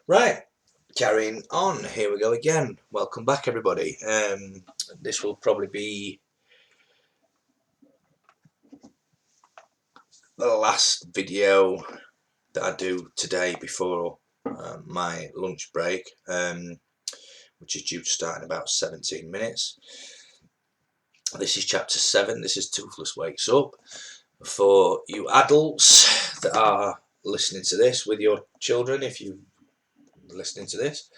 Right, carrying on. Here we go again. Welcome back, everybody. This will probably be the last video that I do today before my lunch break, which is due to start in about 17 minutes. This is chapter 7. This is Toothless Wakes Up. For you adults that are listening to this with your children, if you listening to this,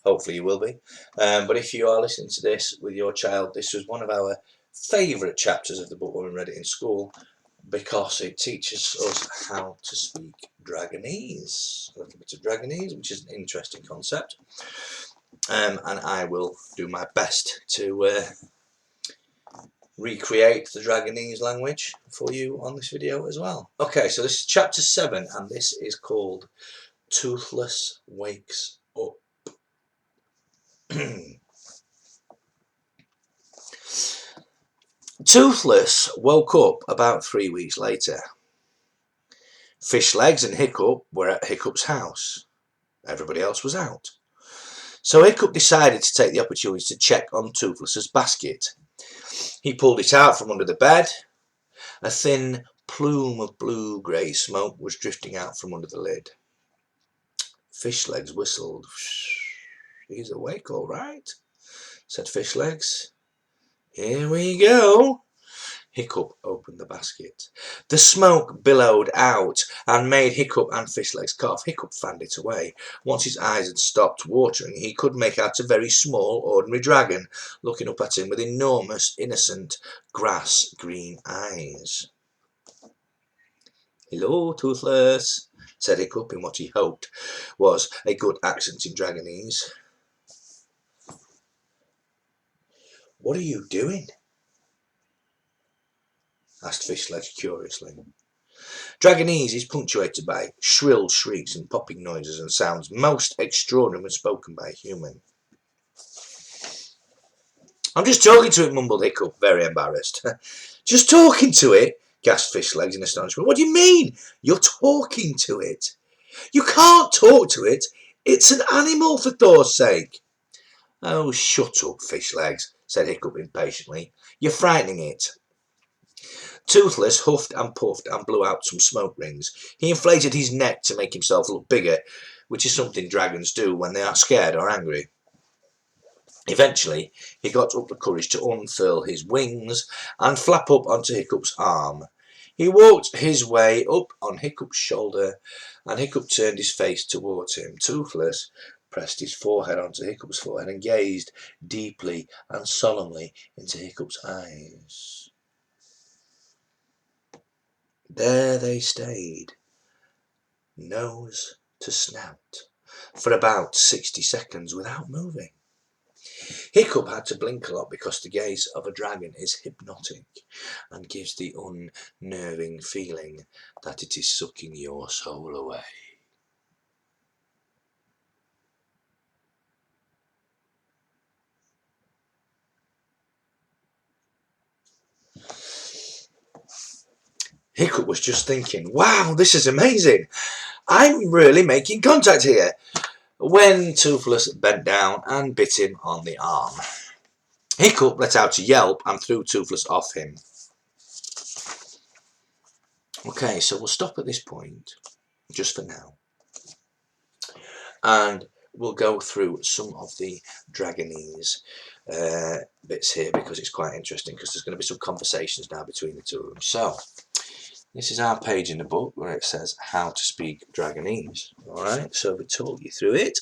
hopefully you will be, but if you are listening to this with your child, this was one of our favourite chapters of the book when we read it in school, because it teaches us how to speak Dragonese, a little bit of Dragonese, which is an interesting concept, and I will do my best to recreate the Dragonese language for you on this video as well. Okay, so this is chapter 7, and this is called Toothless Wakes Up. Toothless woke up about 3 weeks later. Fishlegs and Hiccup were at Hiccup's house. Everybody else was out. So Hiccup decided to take the opportunity to check on Toothless's basket. He pulled it out from under the bed. A thin plume of blue-grey smoke was drifting out from under the lid. Fishlegs whistled. "He's awake, all right," said Fishlegs. "Here we go." Hiccup opened the basket. The smoke billowed out and made Hiccup and Fishlegs cough. Hiccup fanned it away. Once his eyes had stopped watering, he could make out a very small, ordinary dragon looking up at him with enormous, innocent, grass-green eyes. "Hello, Toothless," said Hiccup in what he hoped was a good accent in Dragonese. "What are you doing?" asked Fishlegs curiously. Dragonese is punctuated by shrill shrieks and popping noises and sounds most extraordinary when spoken by a human. "I'm just talking to it," mumbled Hiccup, very embarrassed. "Just talking to it?" gasped Fishlegs in astonishment. "What do you mean, you're talking to it? You can't talk to it. It's an animal, for Thor's sake." "Oh, shut up, Fishlegs," said Hiccup impatiently. "You're frightening it." Toothless huffed and puffed and blew out some smoke rings. He inflated his neck to make himself look bigger, which is something dragons do when they are scared or angry. Eventually, he got up the courage to unfurl his wings and flap up onto Hiccup's arm. He walked his way up on Hiccup's shoulder, and Hiccup turned his face towards him. Toothless pressed his forehead onto Hiccup's forehead and gazed deeply and solemnly into Hiccup's eyes. There they stayed, nose to snout, for about 60 seconds without moving. Hiccup had to blink a lot because the gaze of a dragon is hypnotic and gives the unnerving feeling that it is sucking your soul away. Hiccup was just thinking, "Wow, this is amazing. I'm really making contact here," when Toothless bent down and bit him on the arm. Hiccup let out a yelp and threw Toothless off him. Okay, so we'll stop at this point, just for now, and we'll go through some of the Dragonese bits here, because it's quite interesting, because there's going to be some conversations now between the two of them. So, this is our page in the book where it says how to speak Dragonese. Alright, so we talk you through it.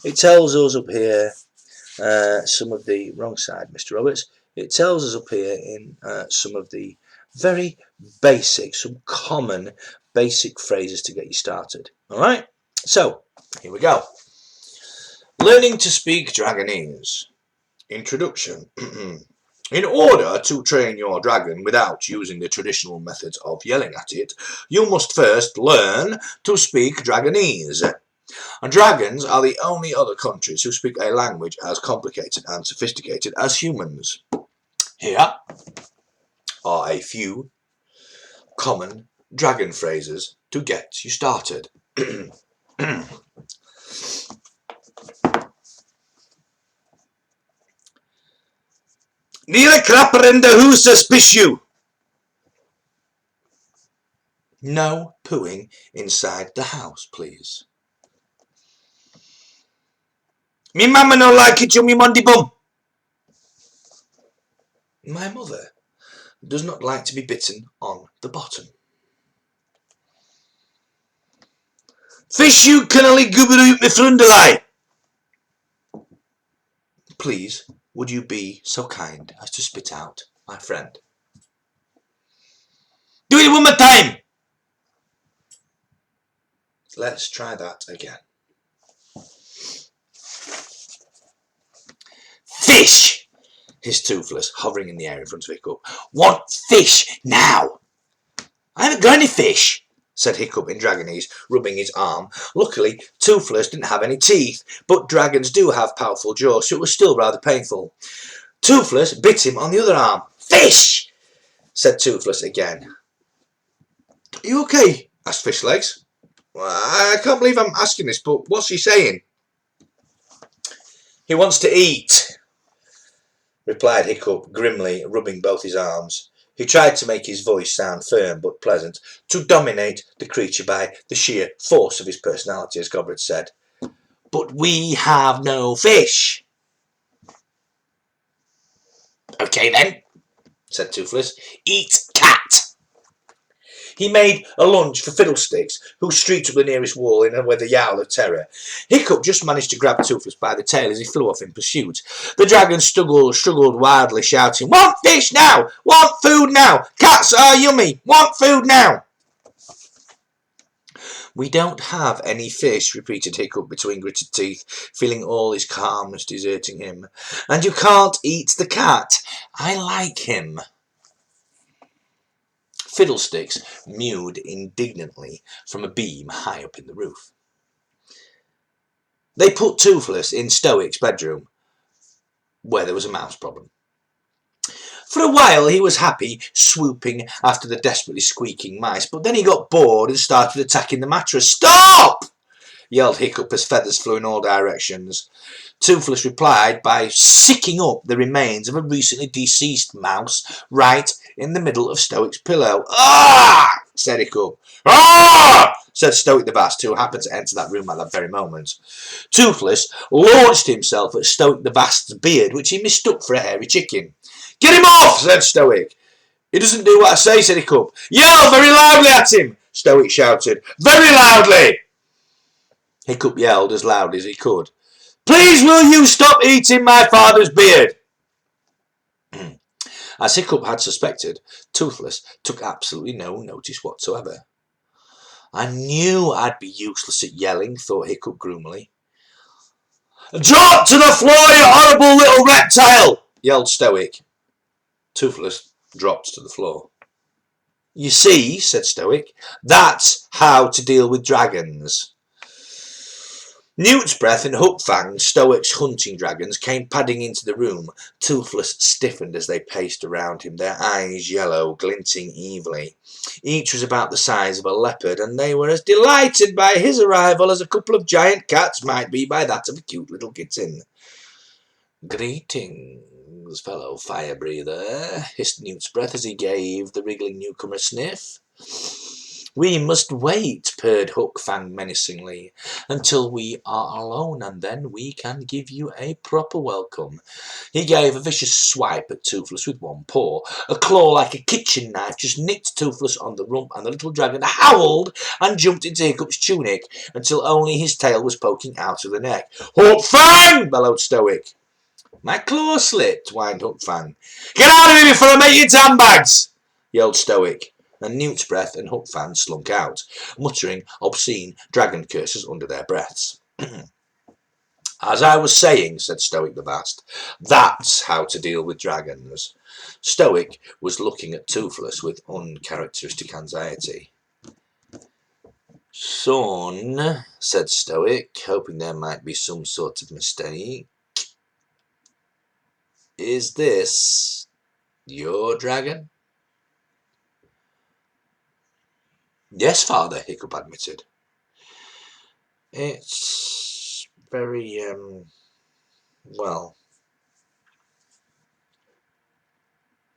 It tells us up here some of the, wrong side Mr. Roberts, it tells us up here in some of the very basic, some common basic phrases to get you started. Alright, so here we go. Learning to speak Dragonese. Introduction. In order to train your dragon without using the traditional methods of yelling at it, you must first learn to speak Dragonese. Dragons are the only other countries who speak a language as complicated and sophisticated as humans. Here are a few common dragon phrases to get you started. Near crapper in the who's suspicious you. No pooing inside the house, please. Me mama no like it, you me Monday bum. My mother does not like to be bitten on the bottom. Fish you canally goober me frundalai. Please, would you be so kind as to spit out my friend? Do it one more time. Let's try that again. Fish! Hissed Toothless, hovering in the air in front of Hiccup. Want fish now! I haven't got any fish, said Hiccup in Dragonese, rubbing his arm. Luckily, Toothless didn't have any teeth, but dragons do have powerful jaws, so it was still rather painful. Toothless bit him on the other arm. Fish! Said Toothless again. Are you okay? Asked Fishlegs. Well, I can't believe I'm asking this, but what's he saying? He wants to eat, replied Hiccup grimly, rubbing both his arms. He tried to make his voice sound firm but pleasant, to dominate the creature by the sheer force of his personality, as Goblet said. But we have no fish. Okay then, said Toothless. Eat cat. He made a lunge for Fiddlesticks, who streaked up the nearest wall with a yowl of terror. Hiccup just managed to grab Toothless by the tail as he flew off in pursuit. The dragon struggled wildly, shouting, Want fish now! Want food now! Cats are yummy! Want food now! We don't have any fish, repeated Hiccup between gritted teeth, feeling all his calmness deserting him. And you can't eat the cat. I like him. Fiddlesticks mewed indignantly from a beam high up in the roof. They put Toothless in Stoic's bedroom, where there was a mouse problem. For a while he was happy, swooping after the desperately squeaking mice, but then he got bored and started attacking the mattress. Stop! Yelled Hiccup as feathers flew in all directions. Toothless replied by sicking up the remains of a recently deceased mouse right in the middle of Stoic's pillow. Ah! Said Hiccup. Ah! Said Stoic the Vast, who happened to enter that room at that very moment. Toothless launched himself at Stoic the Vast's beard, which he mistook for a hairy chicken. Get him off! Said Stoic. He doesn't do what I say, said Hiccup. Yell very loudly at him! Stoic shouted. Very loudly! Hiccup yelled as loud as he could. Please will you stop eating my father's beard? As Hiccup had suspected, Toothless took absolutely no notice whatsoever. I knew I'd be useless at yelling, thought Hiccup gloomily. Drop to the floor, you horrible little reptile! Yelled Stoic. Toothless dropped to the floor. You see, said Stoic, that's how to deal with dragons. Newt's Breath and Hookfang, Stoic's hunting dragons, came padding into the room. Toothless stiffened as they paced around him, their eyes yellow, glinting evilly. Each was about the size of a leopard, and they were as delighted by his arrival as a couple of giant cats might be by that of a cute little kitten. Greetings, fellow fire breather, hissed Newt's Breath as he gave the wriggling newcomer a sniff. We must wait, purred Hookfang menacingly, until we are alone, and then we can give you a proper welcome. He gave a vicious swipe at Toothless with one paw. A claw like a kitchen knife just nicked Toothless on the rump, and the little dragon howled and jumped into Hiccup's tunic until only his tail was poking out of the neck. Hookfang! Bellowed Stoic. My claw slipped, whined Hookfang. Get out of here before I make you handbags! Yelled Stoic. And Newt's Breath and Hookfang slunk out, muttering obscene dragon curses under their breaths. As I was saying, said Stoic the Vast, that's how to deal with dragons. Stoic was looking at Toothless with uncharacteristic anxiety. Son, said Stoic, hoping there might be some sort of mistake, is this your dragon? Yes, father, Hiccup admitted. It's very, well,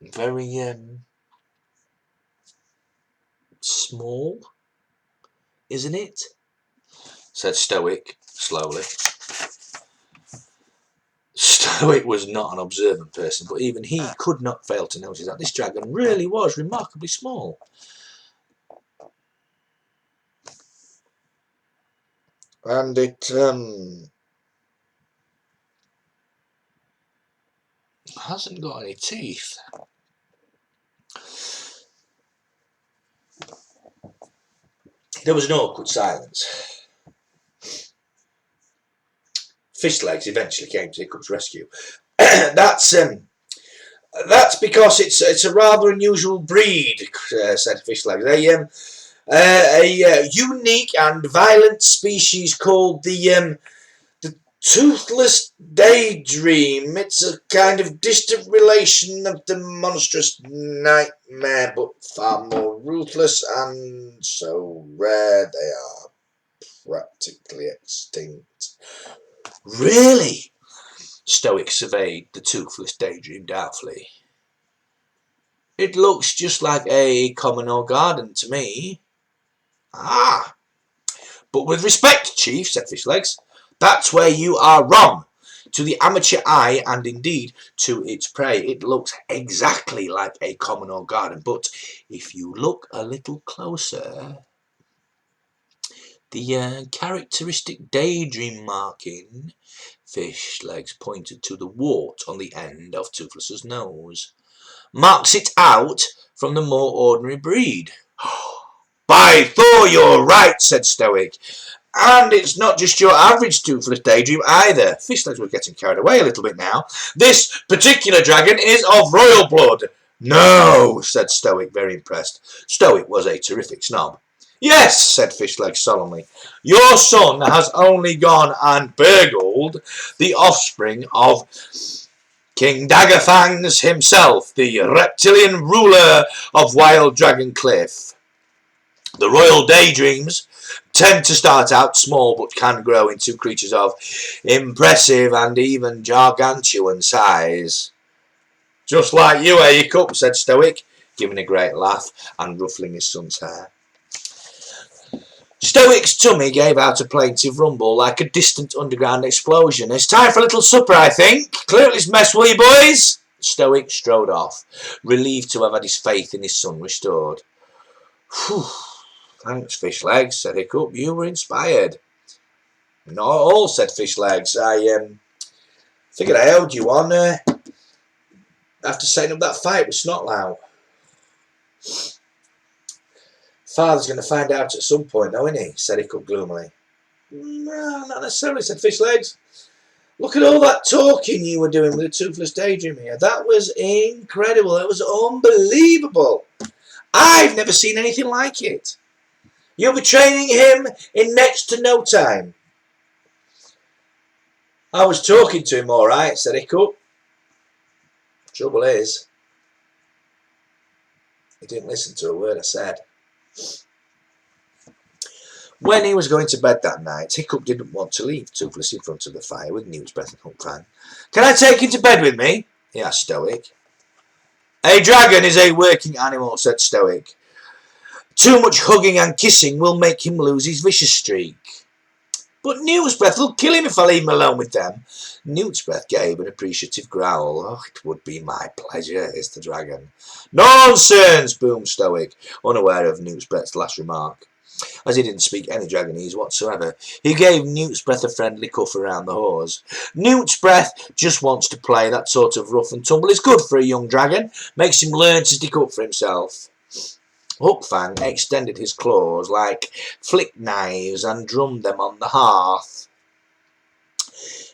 Very small, isn't it? Said Stoic slowly. Stoic was not an observant person, but even he could not fail to notice that this dragon really was remarkably small. And it hasn't got any teeth. There was an awkward silence. Fishlegs eventually came to Hiccup's rescue. That's because it's a rather unusual breed, said Fishlegs. A unique and violent species called the Toothless daydream. It's a kind of distant relation of the monstrous nightmare, but far more ruthless and so rare they are practically extinct. Really? Stoic surveyed the Toothless daydream doubtfully. It looks just like a common or garden to me. Ah, but with respect, Chief, said Fishlegs, that's where you are wrong. To the amateur eye, and indeed to its prey, it looks exactly like a common or garden. But if you look a little closer, the characteristic daydream marking, Fishlegs pointed to the wart on the end of Toothless's nose, marks it out from the more ordinary breed. By Thor, you're right, said Stoic. And it's not just your average Toothless daydream either. Fishlegs were getting carried away a little bit now. This particular dragon is of royal blood. No, said Stoic, very impressed. Stoic was a terrific snob. Yes, said Fishlegs solemnly. Your son has only gone and burgled the offspring of King Daggerfangs himself, the reptilian ruler of Wild Dragon Cliff. The royal daydreams tend to start out small but can grow into creatures of impressive and even gargantuan size. Just like you, Hiccup, said Stoic, giving a great laugh and ruffling his son's hair. Stoic's tummy gave out a plaintive rumble like a distant underground explosion. It's time for a little supper, I think. Clear this mess, will you, boys? Stoic strode off, relieved to have had his faith in his son restored. Whew. Thanks, Fishlegs, said Hiccup. You were inspired. Not all, said Fishlegs. I figured I owed you one after setting up that fight with Snotlout. Father's going to find out at some point, though, isn't he? Said Hiccup gloomily. No, not necessarily, said Fishlegs. Look at all that talking you were doing with the Toothless daydream here. That was incredible. It was unbelievable. I've never seen anything like it. You'll be training him in next to no time. I was talking to him all right, said Hiccup. Trouble is, he didn't listen to a word I said. When he was going to bed that night, Hiccup didn't want to leave Toothless in front of the fire with Newsbreath and Huck Fang. Can I take him to bed with me? He asked Stoic. A dragon is a working animal, said Stoic. Too much hugging and kissing will make him lose his vicious streak. But Newsbreath will kill him if I leave him alone with them. Newsbreath gave an appreciative growl. Oh, it would be my pleasure, hissed the dragon. Nonsense, boomed Stoic, unaware of Newsbreath's last remark. As he didn't speak any Dragonese whatsoever, he gave Newsbreath a friendly cuff around the hose. Newsbreath just wants to play. That sort of rough and tumble is good for a young dragon. Makes him learn to stick up for himself. Huck Fang extended his claws like flick knives and drummed them on the hearth.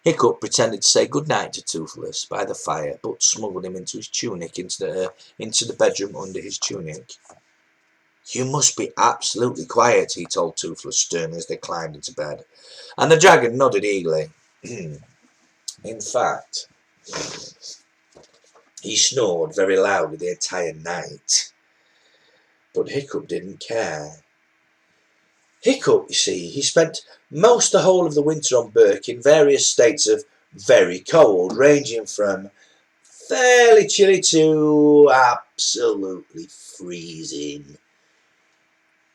Hiccup pretended to say good night to Toothless by the fire, but smuggled him into his tunic, into the bedroom under his tunic. You must be absolutely quiet, he told Toothless sternly as they climbed into bed, and the dragon nodded eagerly. In fact, he snored very loudly the entire night. But Hiccup didn't care. Hiccup, you see, he spent most the whole of the winter on Berk in various states of very cold, ranging from fairly chilly to absolutely freezing.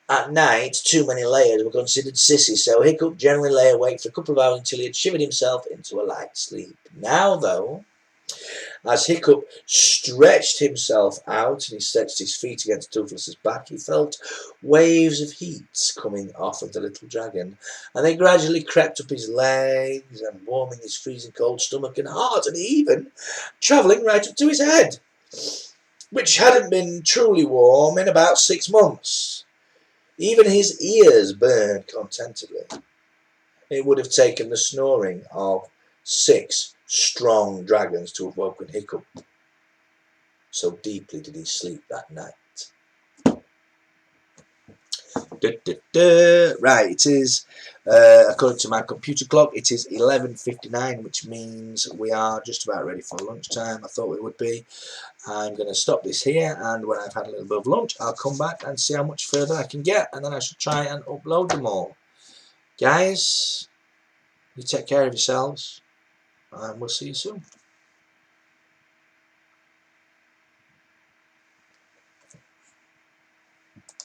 At night, too many layers were considered sissies, so Hiccup generally lay awake for a couple of hours until he had shivered himself into a light sleep. Now, though, as Hiccup stretched himself out and he stretched his feet against Toothless's back, he felt waves of heat coming off of the little dragon, and they gradually crept up his legs and warming his freezing cold stomach and heart, and even travelling right up to his head, which hadn't been truly warm in about 6 months. Even his ears burned contentedly. It would have taken the snoring of 6 strong dragons to have woken Hiccup. So deeply did he sleep that night. Right, it is, according to my computer clock, it is 11:59, which means we are just about ready for lunchtime. I thought we would be. I'm going to stop this here, and when I've had a little bit of lunch, I'll come back and see how much further I can get, and then I should try and upload them all. Guys, you take care of yourselves, and we'll see you soon.